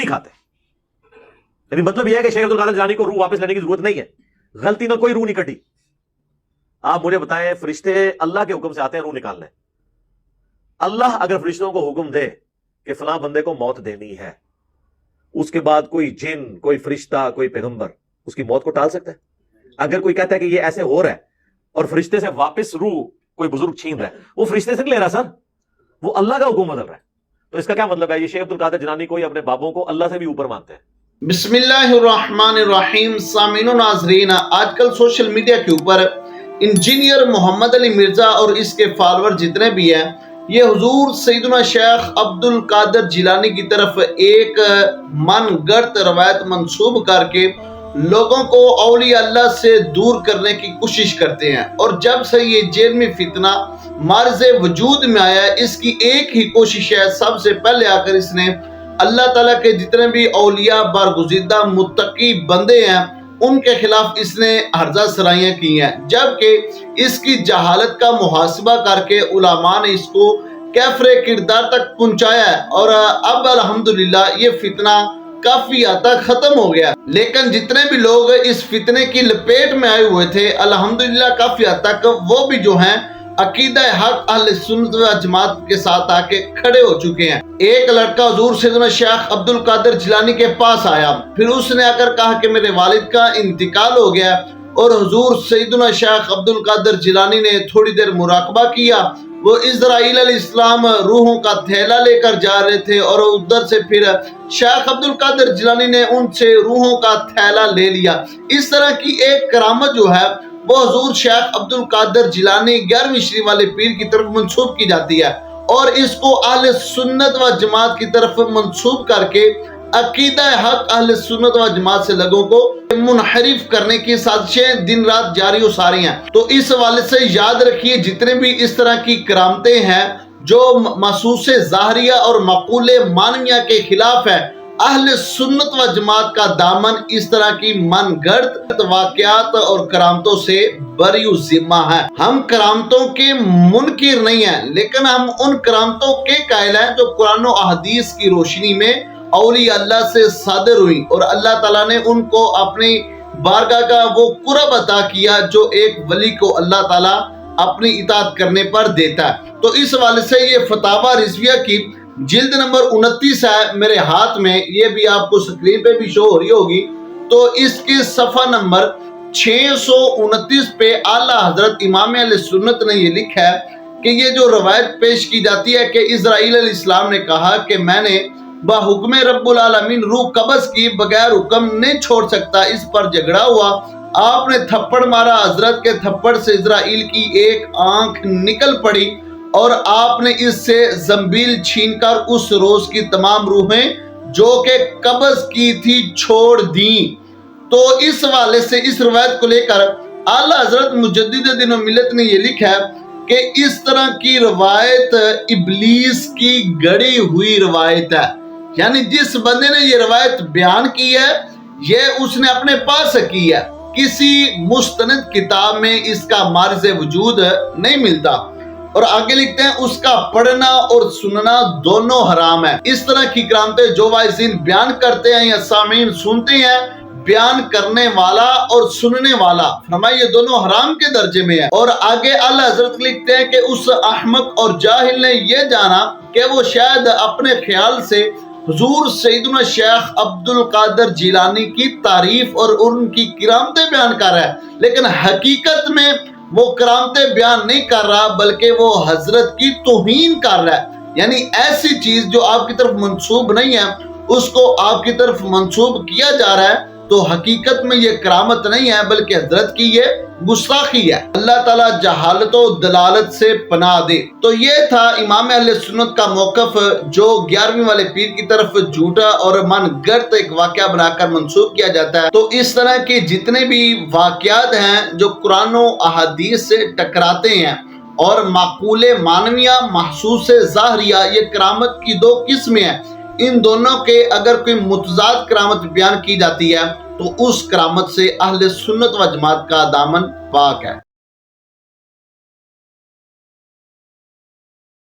کھاتے. یعنی مطلب یہ ہے کہ شیخ عبد القادر جیلانی کو روح واپس لینے کی ضرورت نہیں ہے, غلطی نہ کوئی روح نہیں کٹی. آپ مجھے بتائیں, فرشتے اللہ کے حکم سے آتے ہیں روح نکالنے. اللہ اگر فرشتوں کو حکم دے کہ فلاں بندے کو موت دینی ہے, اس کے بعد کوئی جن, کوئی فرشتہ, کوئی پیغمبر اس کی موت کو ٹال سکتا ہے؟ اگر کوئی کہتا ہے کہ یہ ایسے ہو رہا ہے اور فرشتے سے واپس روح کوئی بزرگ چھین رہا ہے, وہ فرشتے سے نہیں لے رہا سر, وہ اللہ کا حکم بدل رہا ہے. تو اس کا کیا مطلب ہے؟ یہ شیخ عبد القادر جیلانی کو اپنے بابوں کو اللہ سے بھی اوپر مانتے ہیں. بسم اللہ الرحمن الرحیم. سامعین و ناظرین, آج کل سوشل میڈیا کے اوپر انجینئر محمد علی مرزا اور اس کے فالوور جتنے بھی ہیں, یہ حضور سیدنا شیخ عبد القادر جیلانی کی طرف ایک من گڑت روایت منسوب کر کے لوگوں کو اولیاء اللہ سے دور کرنے کی کوشش کرتے ہیں. اور جب سے یہ جیل میں فتنہ مارز وجود میں آیا ہے, اس کی ایک ہی کوشش ہے, سب سے پہلے آ کر اس نے اللہ تعالیٰ کے جتنے بھی اولیاء برگزیدہ متقی بندے ہیں ان کے خلاف اس نے ہرزہ سرائیاں کی ہیں, جبکہ اس کی جہالت کا محاسبہ کر کے علماء نے اس کو کیفر کردار تک پہنچایا ہے. اور اب الحمدللہ یہ فتنہ کافی حد تک ختم ہو گیا. لیکن جتنے بھی لوگ اس فتنے کی لپیٹ میں آئے ہوئے تھے, الحمدللہ کافی حد تک وہ بھی جو ہیں عقیدہ حق اہل سنت و جماعت کے ساتھ آ کے کھڑے ہو چکے ہیں. ایک لڑکا حضور سیدنا شیخ عبد القادر جیلانی کے پاس آیا, پھر اس نے آ کر کہا کہ میرے والد کا انتقال ہو گیا, اور حضور سیدنا شیخ عبد القادر جیلانی نے تھوڑی دیر مراقبہ کیا. وہ اسرائیل علیہ السلام روحوں کا تھیلا لے کر جا رہے تھے, اور ادھر سے پھر شیخ عبد القادر جیلانی نے ان سے روحوں کا تھیلا لے لیا. اس طرح کی ایک کرامت جو ہے وہ حضور شیخ عبد القادر جیلانی 11ویں شریف والے پیر کی طرف منسوب کی جاتی ہے, اور اس کو اہل سنت و جماعت کی طرف منسوب کر کے عقیدہ حق اہل سنت و جماعت سے لوگوں کو منحرف کرنے کی سازشیں دن رات جاری و ساری ہیں. تو اس حوالے سے یاد رکھیے, جتنے بھی اس طرح کی کرامتیں ہیں جو محسوس ظاہریہ اور معقول معنویہ کے خلاف ہے, اہل سنت و جماعت کا دامن اس طرح کی من گڑت واقعات اور کرامتوں سے بری و ذمہ ہے. ہم کرامتوں کے منکر نہیں ہیں, لیکن ہم ان کرامتوں کے قائل ہیں جو قرآن و احادیث کی روشنی میں اولیاء اللہ سے صادر ہوئی, اور اللہ تعالیٰ نے ان کو اپنی بارگاہ کا وہ قرب عطا کیا جو ایک ولی کو اللہ تعالیٰ اپنی اطاعت کرنے پر دیتا ہے. تو اس حوالے سے یہ فتاوی رضویہ کی جلد نمبر 29 ہے میرے ہاتھ میں, یہ بھی آپ کو سکرین پہ بھی شو ہو رہی ہوگی. تو اس کی صفحہ نمبر 629 پہ اعلیٰ حضرت امام اہل سنت نے یہ لکھا ہے کہ یہ جو روایت پیش کی جاتی ہے کہ اسرائیل علیہ السلام نے کہا کہ میں نے بحکم رب العالمین روح قبض کی, بغیر حکم نہیں چھوڑ سکتا. اس پر جھگڑا ہوا, آپ نے تھپڑ مارا, حضرت کے تھپڑ سے اسرائیل کی ایک آنکھ نکل پڑی, اور آپ نے اس سے زنبیل چھین کر اس روز کی تمام روحیں جو کہ قبض کی تھی چھوڑ دیں. تو اس حوالے سے اس روایت کو لے کر اعلیٰ حضرت مجدد دین و ملت نے یہ لکھا ہے کہ اس طرح کی روایت ابلیس کی گڑی ہوئی روایت ہے. یعنی جس بندے نے یہ روایت بیان کی ہے یہ اس نے اپنے پاس کی ہے, کسی مستند کتاب میں اس کا مارز وجود نہیں ملتا. اور آگے لکھتے ہیں اس کا پڑھنا اور سننا دونوں حرام ہے. اس طرح کی کرامتیں جو واعظین بیان کرتے ہیں یا سامعین سنتے ہیں, بیان کرنے والا اور سننے والا فرمائے یہ دونوں حرام کے درجے میں ہے. اور آگے اعلیٰ حضرت لکھتے ہیں کہ اس احمق اور جاہل نے یہ جانا کہ وہ شاید اپنے خیال سے حضور سیدنا شیخ عبد القادر جیلانی کی تعریف اور ان کی کرامتیں بیان کر رہا ہے, لیکن حقیقت میں وہ کرامتیں بیان نہیں کر رہا بلکہ وہ حضرت کی توہین کر رہا ہے. یعنی ایسی چیز جو آپ کی طرف منسوب نہیں ہے اس کو آپ کی طرف منسوب کیا جا رہا ہے, تو حقیقت میں یہ کرامت نہیں ہے بلکہ حضرت کی یہ گستاخی ہے. اللہ تعالیٰ جہالت و دلالت سے پناہ دے. تو یہ تھا امام اہل سنت کا موقف جو 11ویں والے پیر کی طرف جھوٹا اور من گڑت ایک واقعہ بنا کر منسوب کیا جاتا ہے. تو اس طرح کے جتنے بھی واقعات ہیں جو قرآن و احادیث سے ٹکراتے ہیں اور معقول معنویہ محسوس ظاہریہ, یہ کرامت کی دو قسمیں ہیں. ان دونوں کے اگر کوئی متضاد کرامت بیان کی جاتی ہے تو اس کرامت سے اہل سنت و جماعت کا دامن پاک ہے.